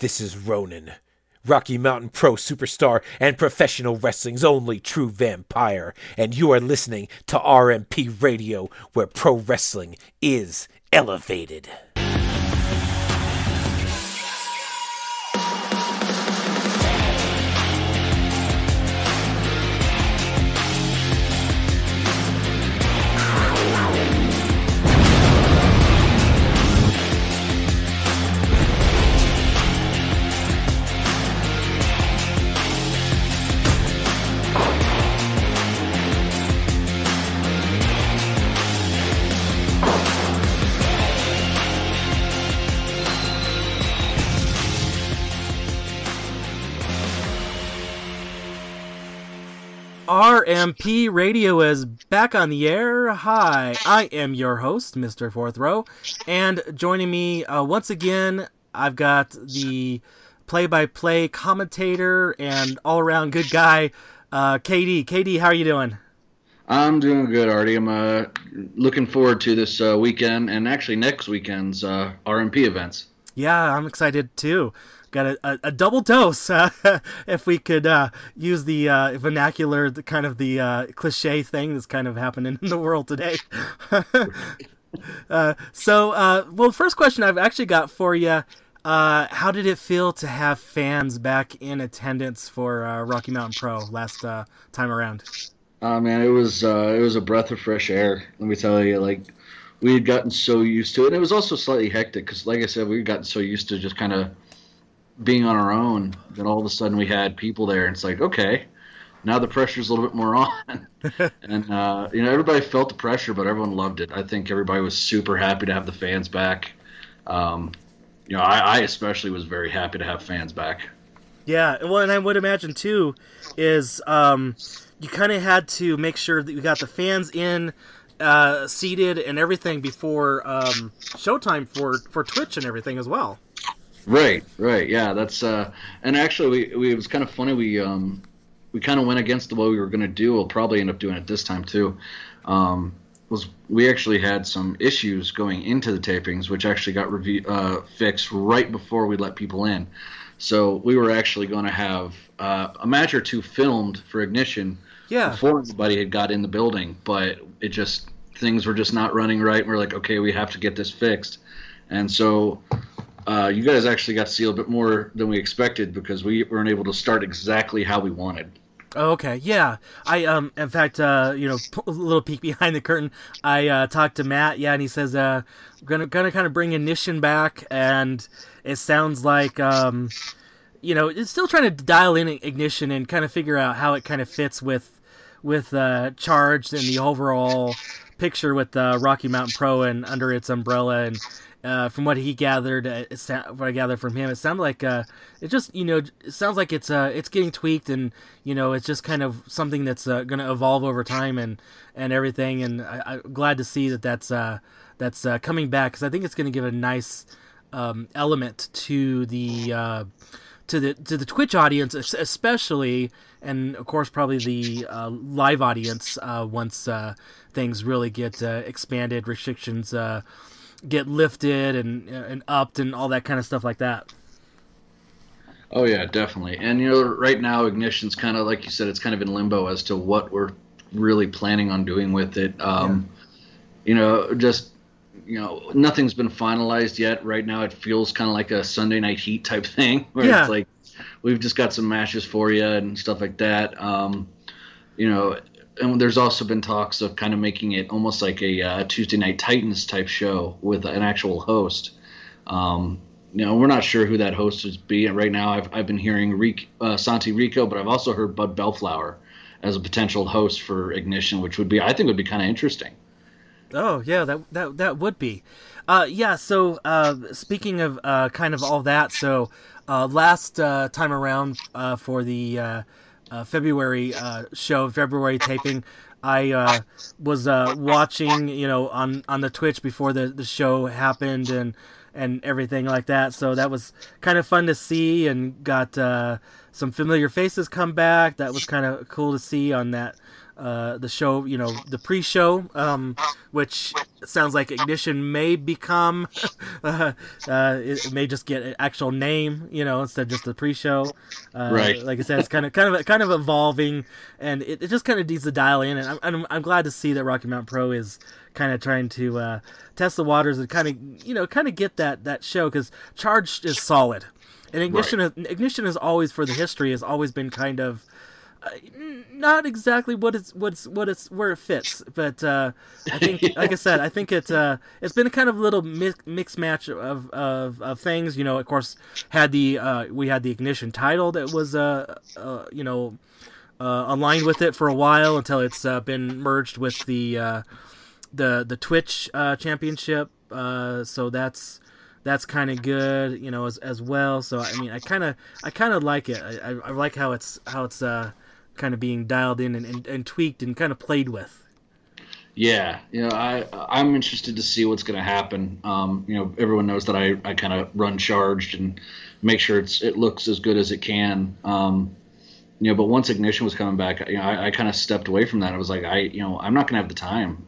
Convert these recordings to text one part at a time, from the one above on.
This is Ronan, Rocky Mountain Pro superstar and professional wrestling's only true vampire, and you are listening to RMP Radio, where pro wrestling is elevated. RMP Radio is back on the air. Hi, I am your host, Mr. Fourth Row, and joining me once again, I've got the play-by-play commentator and all-around good guy, KD. KD, how are you doing? I'm doing good, Artie. I'm looking forward to this weekend, and actually next weekend's RMP events. Yeah, I'm excited too. Got a double dose, if we could use the vernacular, the kind of the cliche thing that's kind of happening in the world today. Well, first question I've actually got for you, how did it feel to have fans back in attendance for Rocky Mountain Pro last time around? Man, it was a breath of fresh air. Let me tell you, like, we had gotten so used to it. And it was also slightly hectic because, like I said, we had gotten so used to just kind of being on our own, then all of a sudden we had people there, and it's like, okay, now the pressure's a little bit more on. And everybody felt the pressure, but everyone loved it. I think everybody was super happy to have the fans back. I especially was very happy to have fans back. Yeah, well, and I would imagine too is you kind of had to make sure that you got the fans in, seated and everything before showtime for Twitch and everything as well. Right, yeah, that's and actually it was kind of funny. We kind of went against the way we were going to do. We'll probably end up doing it this time too. We actually had some issues going into the tapings, which actually got fixed right before we let people in. So we were actually going to have a match or two filmed for Ignition before everybody had got in the building, but things were just not running right. We're like, okay, we have to get this fixed, and so. You guys actually got to see a bit more than we expected because we weren't able to start exactly how we wanted. Oh, okay, yeah. I in fact, a little peek behind the curtain. I talked to Matt, and he says we're gonna kind of bring Ignition back, and it sounds like it's still trying to dial in Ignition and kind of figure out how it kind of fits with Charged and the overall picture with Rocky Mountain Pro and under its umbrella. And from what he gathered, what I gathered from him, it sounded like it sounds like it's getting tweaked, and it's just kind of something that's going to evolve over time and everything. And I'm glad to see that's coming back, because I think it's going to give a nice element to the Twitch audience, especially, and of course probably the live audience once things really get expanded, restrictions get lifted and upped and all that kind of stuff like that. Oh yeah, definitely. And right now Ignition's kind of, like you said, it's kind of in limbo as to what we're really planning on doing with it. Nothing's been finalized yet. Right now it feels kind of like a Sunday Night Heat type thing, where it's like we've just got some matches for you and stuff like that. And there's also been talks of kind of making it almost like a Tuesday Night Titans type show with an actual host. We're not sure who that host would be. Right now, I've been hearing Santi Rico, but I've also heard Bud Bellflower as a potential host for Ignition, which would be kind of interesting. Oh yeah, that would be. So speaking of kind of all that, so last time around for the February show, February taping, I was watching, on the Twitch before the show happened and everything like that. So that was kind of fun to see, and got some familiar faces come back. That was kind of cool to see on that the show, the pre-show, which sounds like Ignition may become, it may just get an actual name, instead of just the pre-show. Right. Like I said, it's kind of evolving, and it just kind of needs to dial in. And I'm glad to see that Rocky Mountain Pro is kind of trying to test the waters and kind of get that show, because Charged is solid, and Ignition is always, for the history, has always been kind of. Not exactly where it fits, but I think, like I said, I think it's been a kind of little mixed match of things. Of course, we had the Ignition title that was aligned with it for a while, until it's been merged with the Twitch championship. So that's kind of good, as well. So I mean, I kind of like it. I like how it's kind of being dialed in and tweaked and kind of played with. Yeah, I'm interested to see what's going to happen. Everyone knows that I kind of run Charged and make sure it looks as good as it can. But once Ignition was coming back, I kind of stepped away from that. I was like, I'm not going to have the time.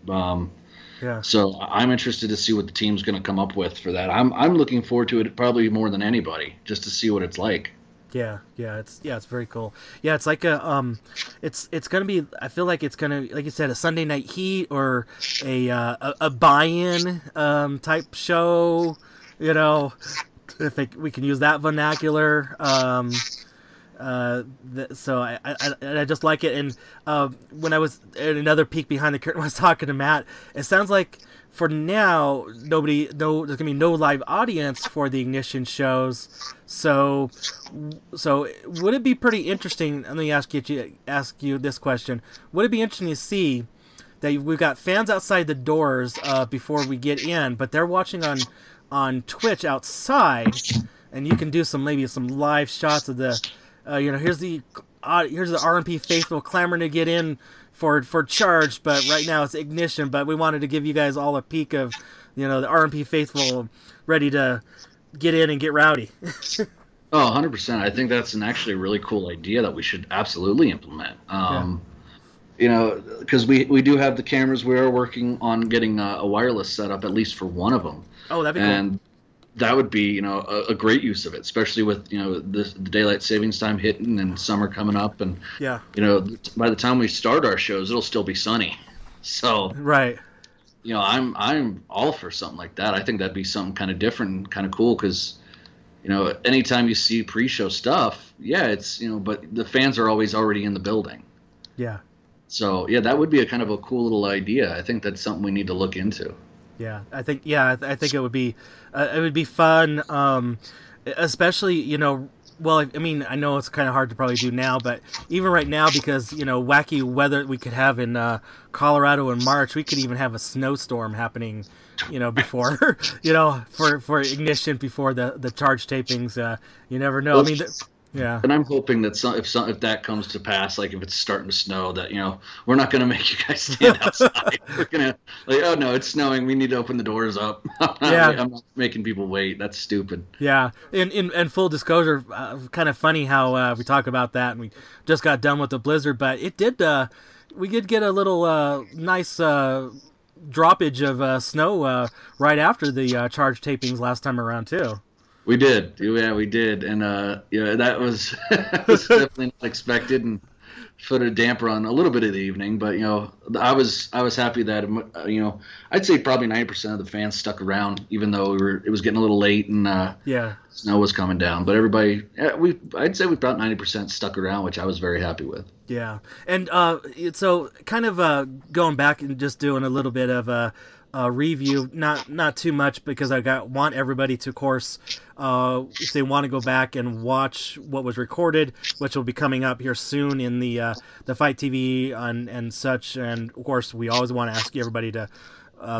Yeah. So I'm interested to see what the team's going to come up with for that. I'm looking forward to it probably more than anybody, just to see what it's like. Yeah, it's very cool. Yeah, it's like it's gonna be. I feel like it's gonna, like you said, a Sunday Night Heat or a buy-in type show. If we can use that vernacular. So I just like it. And when I was at another peek behind the curtain, when I was talking to Matt, it sounds like for now there's gonna be no live audience for the Ignition shows. So would it be pretty interesting? Let me ask you this question: would it be interesting to see that we've got fans outside the doors before we get in, but they're watching on Twitch outside, and you can do some live shots of the here's the RMP faithful clamoring to get in for Charged, but right now it's Ignition, but we wanted to give you guys all a peek of the RMP faithful ready to get in and get rowdy. Oh, 100%. I think that's actually a really cool idea that we should absolutely implement. Because we do have the cameras. We are working on getting a wireless setup, at least for one of them. Oh, that'd be cool. That would be, a great use of it, especially with, the daylight savings time hitting and summer coming up. And, yeah, by the time we start our shows, it'll still be sunny. So, right. I'm all for something like that. I think that'd be something kind of different and kind of cool because, anytime you see pre-show stuff, yeah, it's, but the fans are always already in the building. Yeah. So, yeah, that would be a kind of a cool little idea. I think that's something we need to look into. Yeah, I think it would be fun, especially, well, I mean, I know it's kind of hard to probably do now, but even right now, because, wacky weather we could have in Colorado in March, we could even have a snowstorm happening, before, for Ignition, before the Charge tapings. You never know. Well, I mean, yeah. And I'm hoping that if that comes to pass, like if it's starting to snow, that we're not going to make you guys stand outside. We're going to oh no, it's snowing. We need to open the doors up. I'm not making people wait. That's stupid. Yeah. In full disclosure, kind of funny how we talk about that, and we just got done with the blizzard, but it did. We did get a little nice droppage of snow right after the Charge tapings last time around too. We did. Yeah, we did. And, that was, was definitely not expected and put a damper on a little bit of the evening. But, I was happy that, I'd say probably 90% of the fans stuck around, even though it was getting a little late and snow was coming down. But everybody, I'd say we about 90% stuck around, which I was very happy with. Yeah. And so kind of going back and just doing a little bit of a review, not too much, because want everybody to, of course, if they want to go back and watch what was recorded, which will be coming up here soon in the Fight TV and such. And of course, we always want to ask everybody to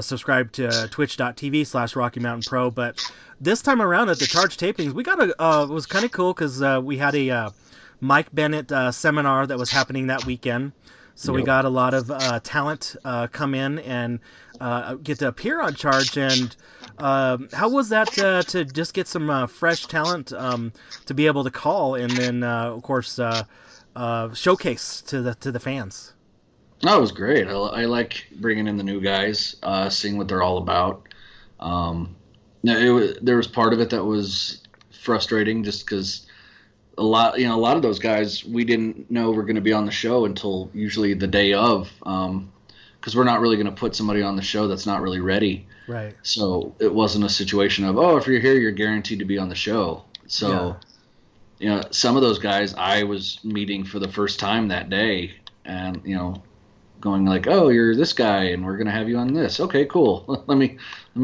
subscribe to twitch.tv/Rocky Mountain Pro. But this time around at the Charge tapings, we got it was kind of cool because we had a Mike Bennett seminar that was happening that weekend. So we got a lot of talent come in and get to appear on Charge. And how was that to just get some fresh talent to be able to call and then, of course, showcase to the fans? Oh, it was great. I like bringing in the new guys, seeing what they're all about. There was part of it that was frustrating, just because a lot of those guys we didn't know were going to be on the show until usually the day of, because we're not really going to put somebody on the show that's not really ready. Right. So it wasn't a situation of, oh, if you're here, you're guaranteed to be on the show. So, some of those guys I was meeting for the first time that day, and going like, oh, you're this guy, and we're gonna have you on this. Okay, cool. let me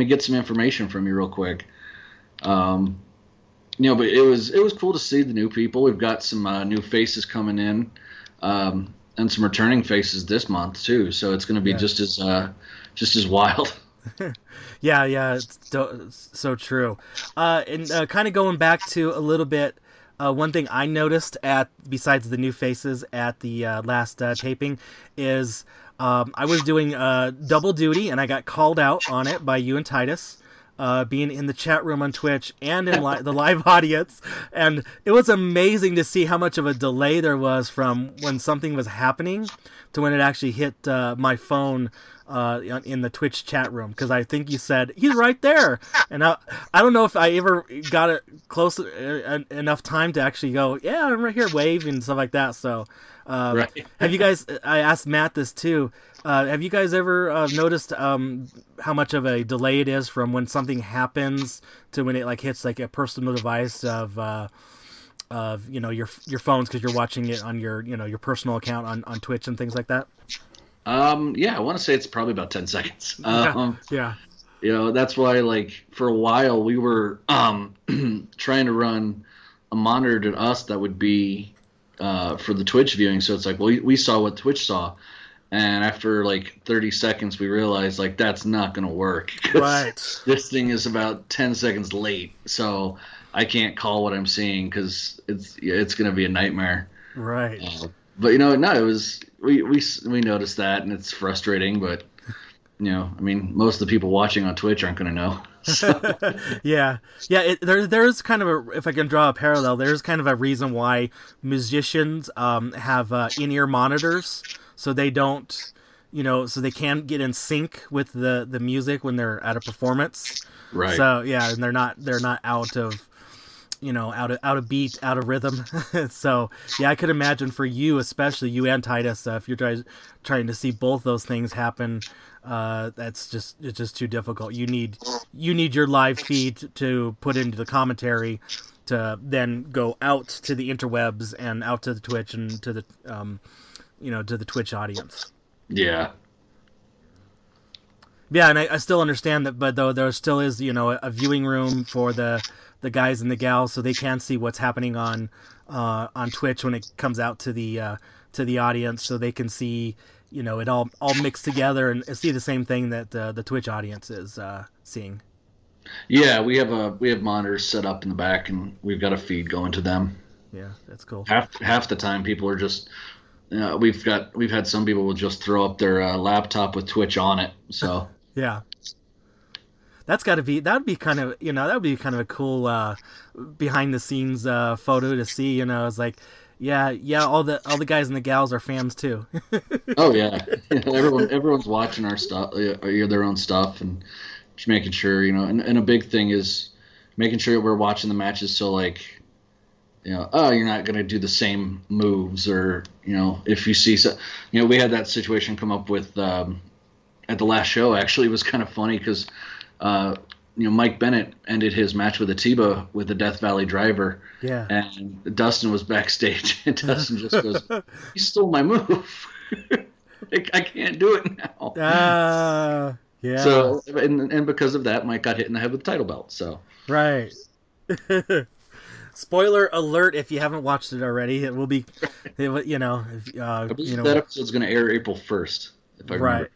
get some information from you real quick. But it was cool to see the new people. We've got some new faces coming in, and some returning faces this month too. So it's gonna be just as wild. Yeah, it's so true. And kind of going back to a little bit, one thing I noticed besides the new faces at the last taping is I was doing double duty, and I got called out on it by you and Titus, being in the chat room on Twitch and in the live audience, and it was amazing to see how much of a delay there was from when something was happening to when it actually hit my phone in the Twitch chat room, because I think you said he's right there, and I don't know if I ever got it close enough time to actually go, yeah, I'm right here, wave and stuff like that. So Right. have you guys, I asked Matt this too, have you guys ever noticed how much of a delay it is from when something happens to when it like hits like a personal device of your phones, because you're watching it on your your personal account on Twitch and things like that? Yeah, I want to say it's probably about 10 seconds. Yeah. That's why, like, for a while we were trying to run a monitor to us that would be for the Twitch viewing. So it's like, well, we saw what Twitch saw, and after like 30 seconds, we realized like that's not going to work. Right. This thing is about 10 seconds late, so I can't call what I'm seeing because it's going to be a nightmare. Right. But no, it was we noticed that, and it's frustrating. But most of the people watching on Twitch aren't going to know. So. Yeah. There's kind of a, if I can draw a parallel, there's kind of a reason why musicians have in-ear monitors, so they don't, so they can get in sync with the music when they're at a performance. Right. So yeah, and they're not out of out of beat, out of rhythm. So yeah, I could imagine for you, especially you and Titus, if you're trying to see both those things happen, it's just too difficult. You need your live feed to put into the commentary to then go out to the interwebs and out to the Twitch and to the to the Twitch audience. Yeah. Yeah, and I still understand that, but though there still is, a viewing room for the guys and the gals, so they can see what's happening on Twitch when it comes out to the audience, so they can see, it all mixed together and see the same thing that the Twitch audience is seeing. Yeah, we have monitors set up in the back, and we've got a feed going to them. Yeah, that's cool. Half the time, people are just. We've had some people will just throw up their laptop with Twitch on it. So yeah, that would be kind of a cool behind the scenes photo to see. It's like, yeah, all the guys and the gals are fans too. Oh yeah, everyone's watching our stuff, their own stuff, and just making sure and a big thing is making sure we're watching the matches. So like. You're not going to do the same moves, or if you see we had that situation come up with at the last show. Actually, it was kind of funny because Mike Bennett ended his match with Atiba with the Death Valley Driver. Yeah, and Dustin was backstage, and Dustin just goes, "He stole my move. I can't do it now." Yeah. So and because of that, Mike got hit in the head with the title belt. So right. Spoiler alert! If you haven't watched it already, it will be, I believe that episode's going to air April 1st. If I remember. Right.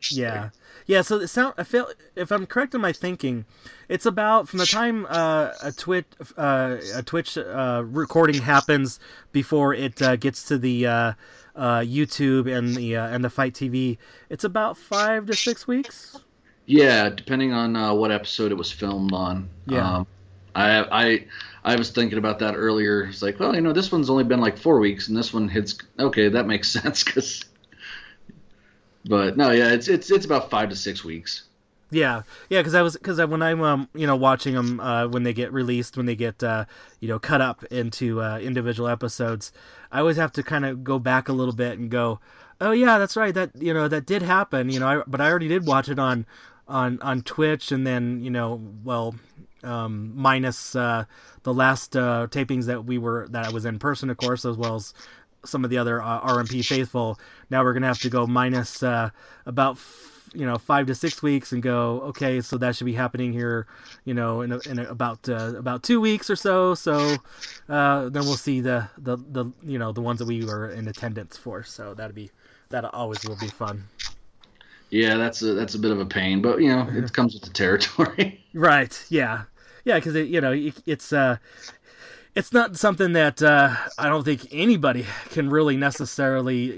Yeah. So I feel, if I'm correct in my thinking, it's about from the time a Twitch recording happens before it gets to the YouTube and the Fight TV. It's about 5 to 6 weeks. Yeah, depending on what episode it was filmed on. Yeah. I was thinking about that earlier. It's like, well, this one's only been like 4 weeks, and this one hits. Okay, that makes sense because. But no, yeah, it's about 5 to 6 weeks. Yeah, yeah, because when I'm watching them when they get released, when they get cut up into individual episodes, I always have to kind of go back a little bit and go, oh yeah, that's right, that did happen, but I already did watch it on Twitch, and then minus the last tapings that I was in person, of course, as well as some of the other RMP faithful. Now we're gonna have to go minus about 5 to 6 weeks and go, okay, so that should be happening here, in about 2 weeks or so. So then we'll see the ones that we were in attendance for. So that always will be fun. Yeah, that's a bit of a pain, but it comes with the territory. Right. Yeah. Yeah. Because it's not something that I don't think anybody can really necessarily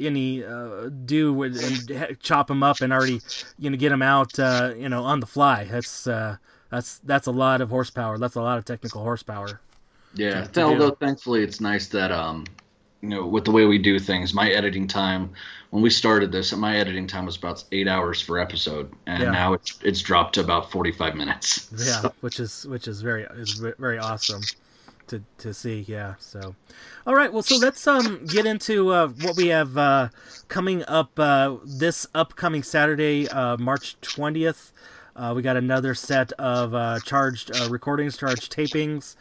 do and chop them up and already get them out on the fly. That's a lot of horsepower. That's a lot of technical horsepower. Yeah. Although thankfully it's nice that with the way we do things, my editing time when we started this, my editing time was about 8 hours per episode, and now it's dropped to about 45 minutes. Yeah, so. which is very awesome to see. Yeah. So, all right. Well, so let's get into what we have coming up this upcoming Saturday, March 20th. We got another set of charged recordings, charged tapings.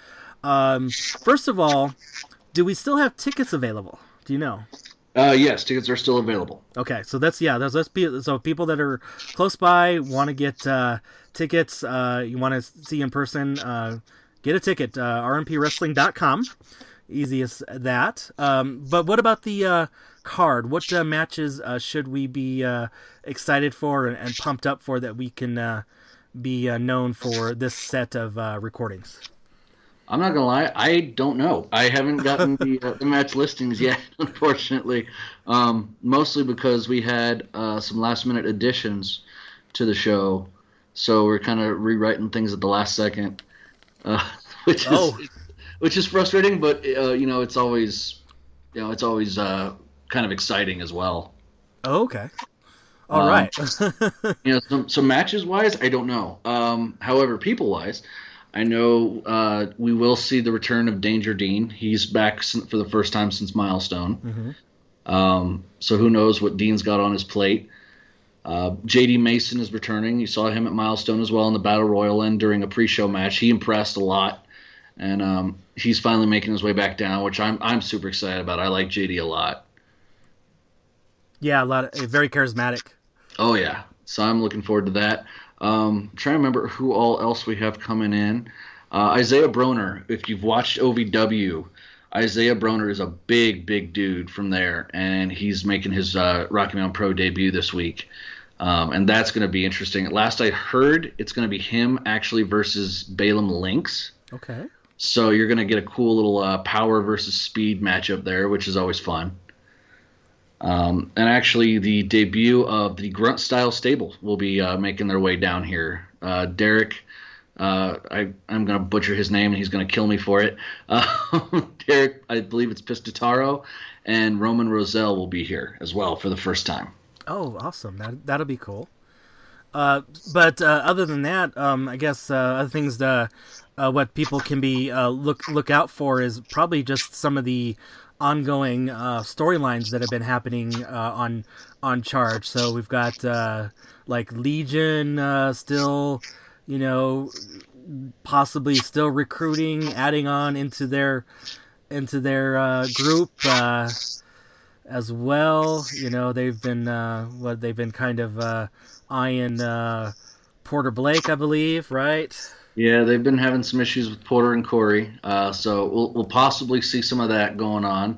First of all, do we still have tickets available? Do you know? Yes, tickets are still available. Okay, so so people that are close by want to get tickets. You want to see in person. Get a ticket. rmpwrestling.com. Easy as that. But what about the card? What matches should we be excited for and pumped up for that we can be known for this set of recordings? I'm not gonna lie, I don't know. I haven't gotten the match listings yet, unfortunately. Mostly because we had some last-minute additions to the show, so we're kind of rewriting things at the last second, which is frustrating. But it's always kind of exciting as well. Oh, okay. All right. So matches-wise, I don't know. However, people-wise, I know we will see the return of Danger Dean. He's back for the first time since Milestone. Mm-hmm. So who knows what Dean's got on his plate. JD Mason is returning. You saw him at Milestone as well in the Battle Royal and during a pre-show match. He impressed a lot, and he's finally making his way back down, which I'm super excited about. I like JD a lot. Yeah, very charismatic. Oh yeah, so I'm looking forward to that. Trying to remember who all else we have coming in. Isaiah Broner, if you've watched OVW, Isaiah Broner is a big dude from there, and he's making his Rocky Mountain Pro debut this week. And that's going to be interesting. At last I heard, it's going to be him actually versus Balaam Lynx. Okay. So you're going to get a cool little power versus speed matchup there, which is always fun. And actually, the debut of the Grunt Style Stable will be making their way down here. Derek, I'm going to butcher his name, and he's going to kill me for it. Derek, I believe it's Pistotaro, and Roman Roselle will be here as well for the first time. Oh, awesome. That'll be cool. But other than that, I guess other things what people can be look out for is probably just some of the ongoing storylines that have been happening on Charge. So we've got like Legion still, possibly still recruiting, adding on into their group as well. They've been kind of eyeing Porter Blake, I believe, right? Yeah, they've been having some issues with Porter and Corey, so we'll possibly see some of that going on.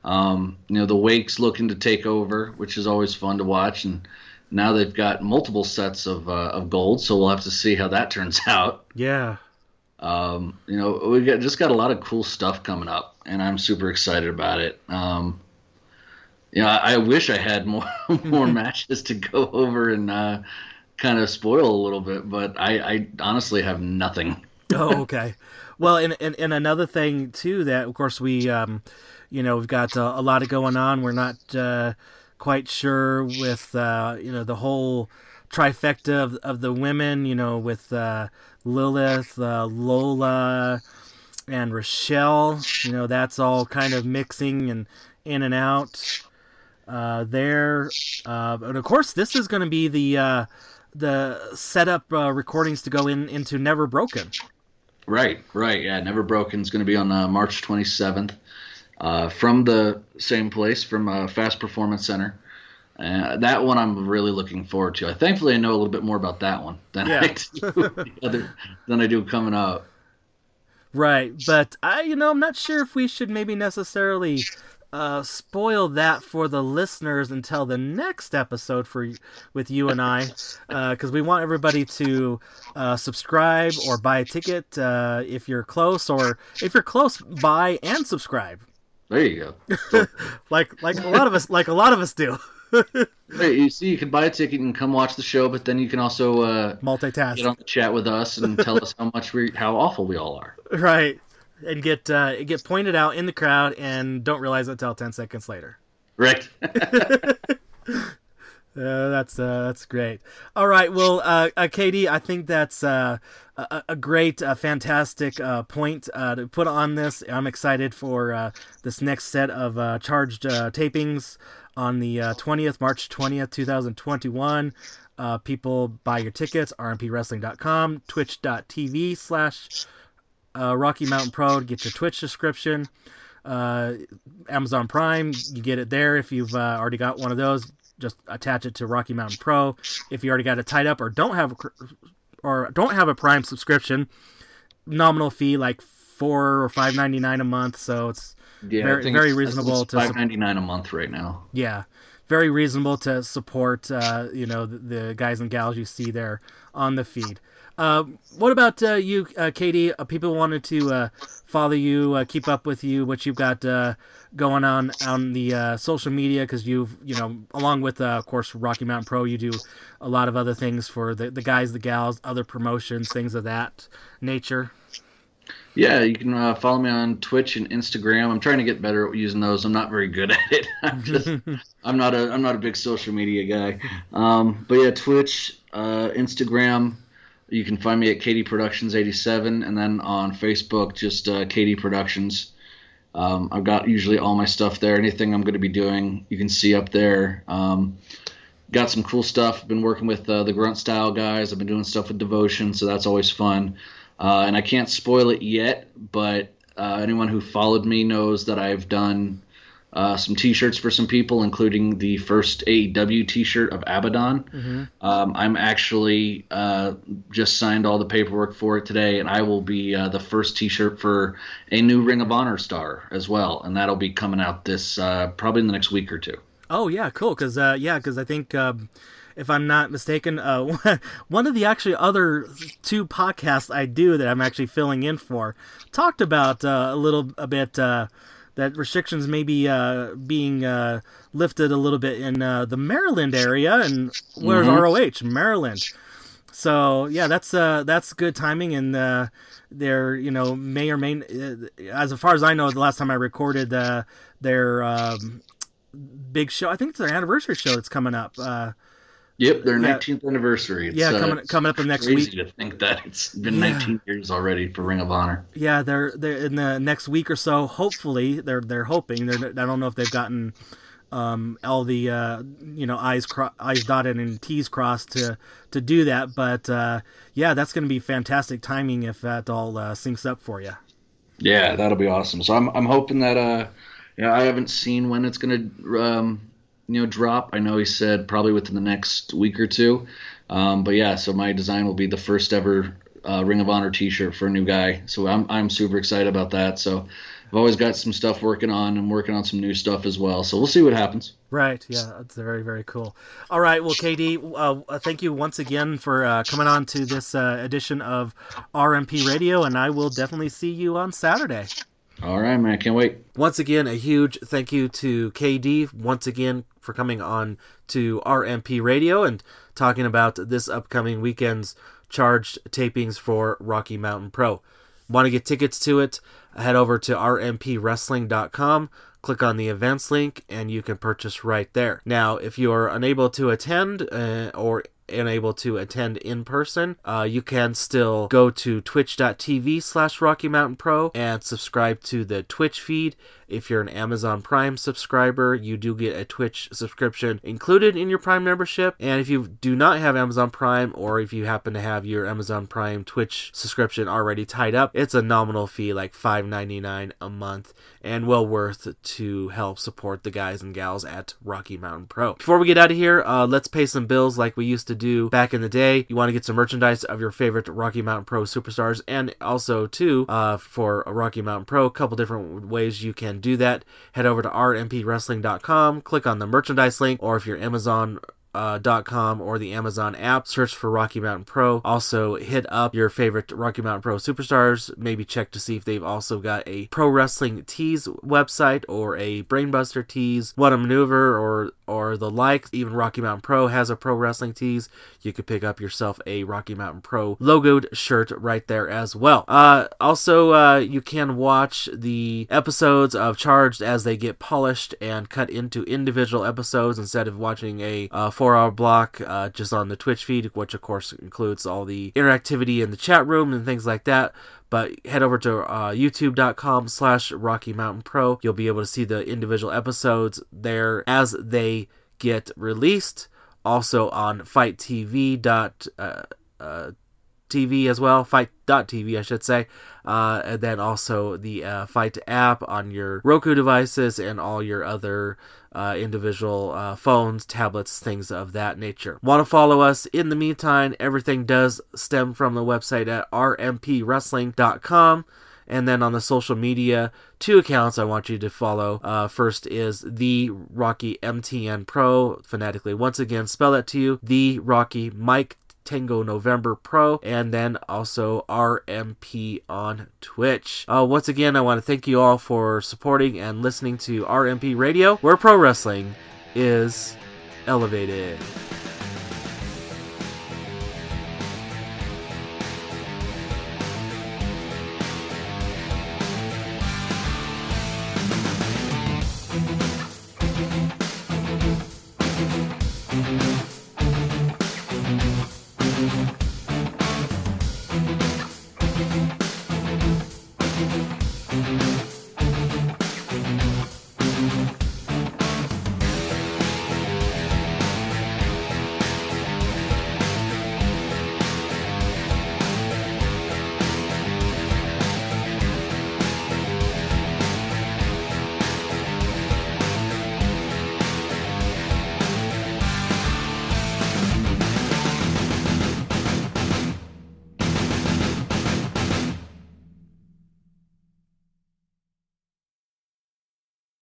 The Wake's looking to take over, which is always fun to watch, and now they've got multiple sets of gold, so we'll have to see how that turns out. Yeah. We just got a lot of cool stuff coming up, and I'm super excited about it. I wish I had more matches to go over and kind of spoil a little bit, but I honestly have nothing. Oh, okay. Well, and another thing too that of course we we've got a lot of going on. We're not quite sure with the whole trifecta of the women, with Lilith, Lola, and Rochelle. That's all kind of mixing and in and out there. And of course, this is going to be the setup recordings to go into Never Broken. Right. Yeah, Never Broken is going to be on March 27th from the same place, from Fast Performance Center. That one I'm really looking forward to. Thankfully, I know a little bit more about that one than I do coming out. Right, but I'm not sure if we should maybe necessarily spoil that for the listeners until the next episode with you and I, because we want everybody to subscribe or buy a ticket if you're close, or if you're close, buy and subscribe. There you go. like a lot of us do. Hey, you see, you can buy a ticket and come watch the show, but then you can also multitask, get on the chat with us and tell us how awful we all are. Right. And get pointed out in the crowd and don't realize it until 10 seconds later. Right. That's great. All right. Well, Katie, I think that's a great, fantastic point to put on this. I'm excited for this next set of charged tapings on the 20th, March 20th, 2021. People buy your tickets, rmpwrestling.com, twitch.tv/ Rocky Mountain Pro to get your Twitch subscription. Amazon Prime, you get it there. If you've already got one of those, just attach it to Rocky Mountain Pro. If you already got it tied up or don't have a Prime subscription, nominal fee like $4 or $5.99 a month. So it's very reasonable. It's $5.99 a month right now. Yeah, very reasonable to support the guys and gals you see there on the feed. What about you, Katie? People wanted to follow you, keep up with you, what you've got going on the social media, because you've, along with, of course, Rocky Mountain Pro, you do a lot of other things for the guys, the gals, other promotions, things of that nature. Yeah, you can follow me on Twitch and Instagram. I'm trying to get better at using those. I'm not very good at it. I'm not a big social media guy. But yeah, Twitch, Instagram. You can find me at Katie Productions 87, and then on Facebook, just Katie Productions. I've got usually all my stuff there. Anything I'm going to be doing, you can see up there. Got some cool stuff. Been working with the Grunt Style guys. I've been doing stuff with Devotion, so that's always fun. And I can't spoil it yet, but anyone who followed me knows that I've done some T-shirts for some people, including the first AEW T-shirt of Abaddon. Mm-hmm. I'm actually just signed all the paperwork for it today, and I will be the first T-shirt for a new Ring of Honor star as well, and that'll be coming out this probably in the next week or two. Oh yeah, cool. Because I think if I'm not mistaken, one of the actually other two podcasts I do that I'm actually filling in for talked about a bit. That restrictions may be being lifted a little bit in the Maryland area, and where's ROH? Maryland. So yeah, that's good timing, and they're may or may, as far as I know, the last time I recorded their big show, I think it's their anniversary show that's coming up. Yep, their 19th anniversary. It's, coming up in next week. Crazy to think that it's been 19 years already for Ring of Honor. Yeah, they're in the next week or so. Hopefully, they're hoping. I don't know if they've gotten all the I's dotted and T's crossed to do that, but yeah, that's going to be fantastic timing if that all syncs up for you. Yeah, that'll be awesome. So I'm hoping that I haven't seen when it's going to drop. I know he said probably within the next week or two. But yeah, so my design will be the first ever Ring of Honor T-shirt for a new guy. So I'm super excited about that. So I've always got some stuff working on some new stuff as well. So we'll see what happens. Right. Yeah, that's very, very cool. All right. Well, KD, thank you once again for coming on to this edition of RMP Radio, and I will definitely see you on Saturday. All right, man. I can't wait. Once again, a huge thank you to KD once again for coming on to RMP Radio and talking about this upcoming weekend's charged tapings for Rocky Mountain Pro. Want to get tickets to it? Head over to rmpwrestling.com. Click on the events link, and you can purchase right there. Now, if you are unable to attend or unable to attend in person, you can still go to twitch.tv/Rocky Mountain Pro and subscribe to the Twitch feed. If you're an Amazon Prime subscriber, you do get a Twitch subscription included in your Prime membership. And if you do not have Amazon Prime, or if you happen to have your Amazon Prime Twitch subscription already tied up, it's a nominal fee, like $5.99 a month, and well worth to help support the guys and gals at Rocky Mountain Pro. Before we get out of here, let's pay some bills like we used to do back in the day. You want to get some merchandise of your favorite Rocky Mountain Pro superstars, and also too, for Rocky Mountain Pro, a couple different ways you can do that. Head over to rmpwrestling.com, click on the merchandise link, or if you're Amazon.com or the Amazon app, search for Rocky Mountain Pro. Also hit up your favorite Rocky Mountain Pro superstars. Maybe check to see if they've also got a Pro Wrestling Tees website or a Brainbuster Tees, What a Maneuver, or the like. Even Rocky Mountain Pro has a Pro Wrestling Tees. You could pick up yourself a Rocky Mountain Pro logoed shirt right there as well. Also, you can watch the episodes of Charged as they get polished and cut into individual episodes instead of watching a 4-hour block just on the Twitch feed, which of course includes all the interactivity in the chat room and things like that. But head over to youtube.com/Rocky Mountain Pro. You'll be able to see the individual episodes there as they get released. Also on FIGHT.TV as well, Fight.tv I should say. And then also the Fight app on your Roku devices and all your other individual phones, tablets, things of that nature. Want to follow us? In the meantime, everything does stem from the website at rmpwrestling.com. And then on the social media, 2 accounts I want you to follow. First is The Rocky MTN Pro, phonetically once again, spell that to you, The Rocky Mike Tango November Pro, and then also RMP on Twitch. Once again, I want to thank you all for supporting and listening to RMP Radio, where pro wrestling is elevated.